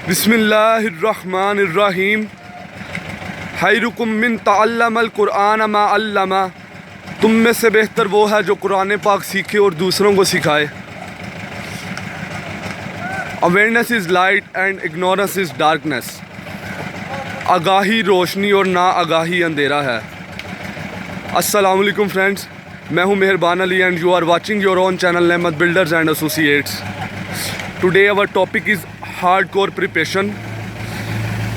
बिस्मिल्लाहिर्रहमानिर्रहीम। खैरुकुम मिन तअल्लमल कुरआन मा अल्लमा। तुम में से बेहतर वो है जो कुरान पाक सीखे और दूसरों को सिखाए। Awareness is light and ignorance is darkness. आगाही रोशनी और ना आगाही अंधेरा है। अस्सलाम वालेकुम फ्रेंड्स, मैं हूं Meherban Ali and you are watching your own channel Nemat builders and associates. Today our topic is hardcore preparation.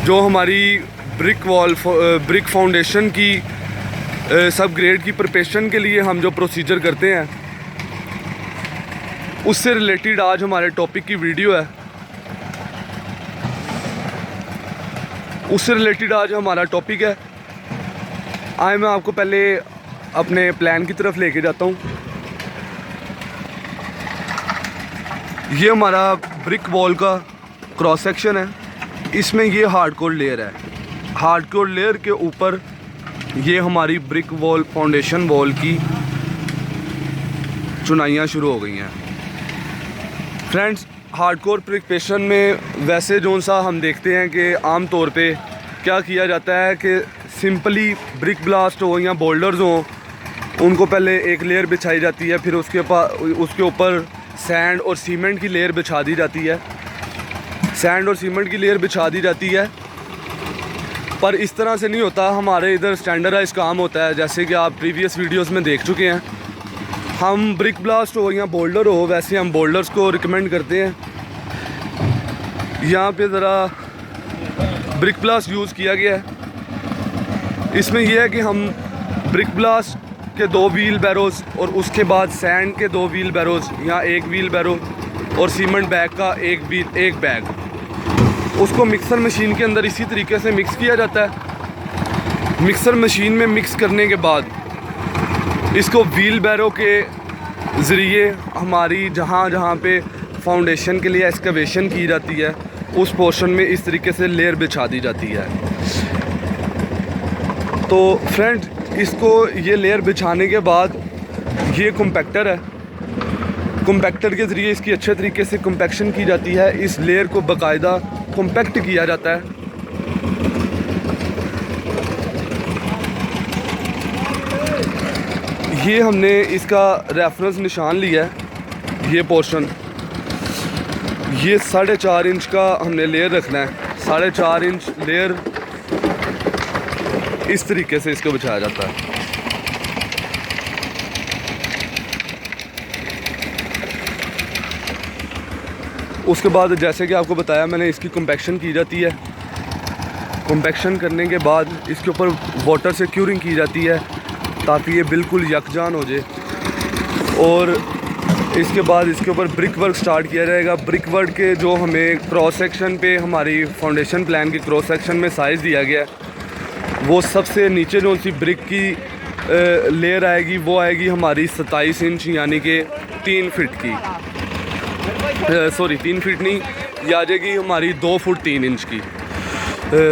जो हमारी ब्रिक फाउंडेशन की सब ग्रेड की प्रिपरेशन के लिए हम जो प्रोसीजर करते हैं उससे रिलेटेड आज हमारे टॉपिक की वीडियो है। उससे रिलेटेड आज हमारा टॉपिक है। आए मैं आपको पहले अपने प्लान की तरफ लेके जाता हूँ। ये हमारा ब्रिक वॉल का क्रॉस सेक्शन है। इसमें ये हार्डकोर लेयर है। हार्डकोर लेयर के ऊपर ये हमारी ब्रिक वॉल फाउंडेशन वॉल की चुनाइयाँ शुरू हो गई हैं। फ्रेंड्स, हार्डकोर प्रिपरेशन में वैसे जो सा हम देखते हैं कि आम तौर पे क्या किया जाता है कि सिंपली ब्रिक ब्लास्ट हो या बोल्डर्स हो, उनको पहले एक लेयर बिछाई जाती है, फिर उसके ऊपर सैंड और सीमेंट की लेयर बिछा दी जाती है। सैंड और सीमेंट की लेयर बिछा दी जाती है, पर इस तरह से नहीं होता। हमारे इधर स्टैंडर्डाइज काम होता है, जैसे कि आप प्रीवियस वीडियोस में देख चुके हैं। हम ब्रिक ब्लास्ट हो या बोल्डर हो, वैसे हम बोल्डर्स को रिकमेंड करते हैं। यहाँ पे ज़रा ब्रिक ब्लास्ट यूज़ किया गया है। इसमें यह है कि हम ब्रिक ब्लास्ट के 2 व्हील बैरोज और उसके बाद सैंड के 2 व्हील बैरोज या 1 व्हील बैरो और सीमेंट बैग का एक बैग, उसको मिक्सर मशीन के अंदर इसी तरीके से मिक्स किया जाता है। मिक्सर मशीन में मिक्स करने के बाद इसको व्हील बैरो के ज़रिए हमारी जहाँ पे फाउंडेशन के लिए एक्सकवेशन की जाती है उस पोर्शन में इस तरीके से लेयर बिछा दी जाती है। तो फ्रेंड्स, इसको ये लेयर बिछाने के बाद ये कॉम्पैक्टर है। कॉम्पैक्टर के ज़रिए इसकी अच्छे तरीके से कॉम्पैक्शन की जाती है। इस लेयर को बाकायदा कॉम्पैक्ट किया जाता है। ये हमने इसका रेफरेंस निशान लिया है। ये पोर्शन, ये 4.5 इंच का हमने लेयर रखना है। 4.5 इंच लेयर इस तरीके से इसको बिछाया जाता है। उसके बाद जैसे कि आपको बताया मैंने, इसकी कॉम्पैक्शन की जाती है। कॉम्पैक्शन करने के बाद इसके ऊपर वाटर से क्यूरिंग की जाती है ताकि ये बिल्कुल यकजान हो जाए। और इसके बाद इसके ऊपर ब्रिक वर्क स्टार्ट किया जाएगा। ब्रिक वर्क के जो हमें क्रॉस सेक्शन पे हमारी फाउंडेशन प्लान के क्रॉस सेक्शन में साइज़ दिया गया है, वो सबसे नीचे जो सी ब्रिक की लेयर आएगी वो आएगी हमारी 27 इंच यानी कि 3 फीट की। 3 फीट नहीं, ये आ जाएगी हमारी 2 फुट 3 इंच की।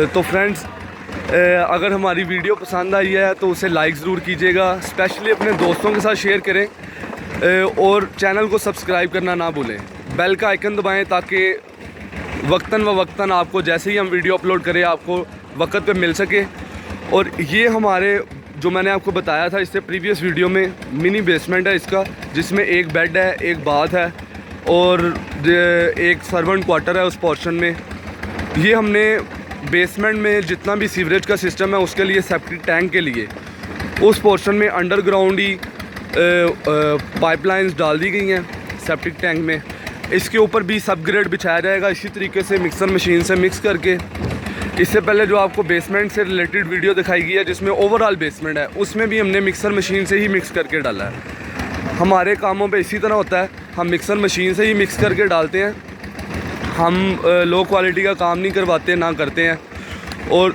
तो फ्रेंड्स, अगर हमारी वीडियो पसंद आई है तो उसे लाइक ज़रूर कीजिएगा, स्पेशली अपने दोस्तों के साथ शेयर करें और चैनल को सब्सक्राइब करना ना भूलें। बेल का आइकन दबाएं ताकि वक्तन व वक्तन आपको जैसे ही हम वीडियो अपलोड करें आपको वक्त पे मिल सके। और ये हमारे जो मैंने आपको बताया था इससे प्रीवियस वीडियो में, मिनी बेसमेंट है इसका, जिसमें एक बेड है, एक बाथ है और एक सर्वेंट क्वार्टर है उस पोर्शन में। ये हमने बेसमेंट में जितना भी सीवरेज का सिस्टम है उसके लिए, सेप्टिक टैंक के लिए उस पोर्शन में अंडरग्राउंड ही पाइपलाइंस डाल दी गई हैं सेप्टिक टैंक में। इसके ऊपर भी सब ग्रेड बिछाया जाएगा इसी तरीके से मिक्सर मशीन से मिक्स करके। इससे पहले जो आपको बेसमेंट से रिलेटेड वीडियो दिखाई गई है जिसमें ओवरऑल बेसमेंट है, उसमें भी हमने मिक्सर मशीन से ही मिक्स करके डाला है। हमारे कामों पे इसी तरह होता है, हम मिक्सर मशीन से ही मिक्स करके डालते हैं। हम लो क्वालिटी का काम नहीं करवाते, ना करते हैं। और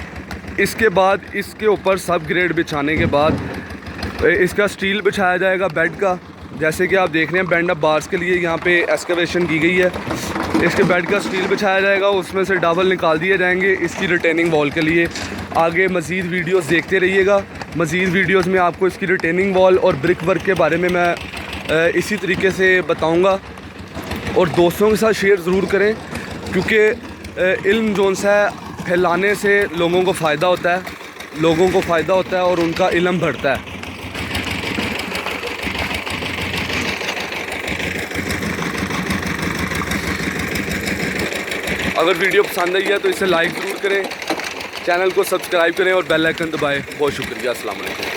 इसके बाद इसके ऊपर सब ग्रेड बिछाने के बाद इसका स्टील बिछाया जाएगा बेड का। जैसे कि आप देख रहे हैं, बैंड ऑफ बार्स के लिए यहाँ पे एक्सकवेशन की गई है। इसके बेड का स्टील बिछाया जाएगा, उसमें से डबल निकाल दिए जाएंगे इसकी रिटेनिंग वॉल के लिए। आगे मज़ीद वीडियोस देखते रहिएगा। मज़ीद वीडियोस में आपको इसकी रिटेनिंग वॉल और ब्रिक वर्क के बारे में मैं इसी तरीके से बताऊंगा। और दोस्तों के साथ शेयर ज़रूर करें, क्योंकि इल्म जोन सा है फैलाने से लोगों को फ़ायदा होता है, लोगों को फ़ायदा होता है और उनका इल्म बढ़ता है। अगर वीडियो पसंद आई है तो इसे लाइक ज़रूर करें, चैनल को सब्सक्राइब करें और बेल आइकन दबाएं। बहुत शुक्रिया। अस्सलाम वालेकुम।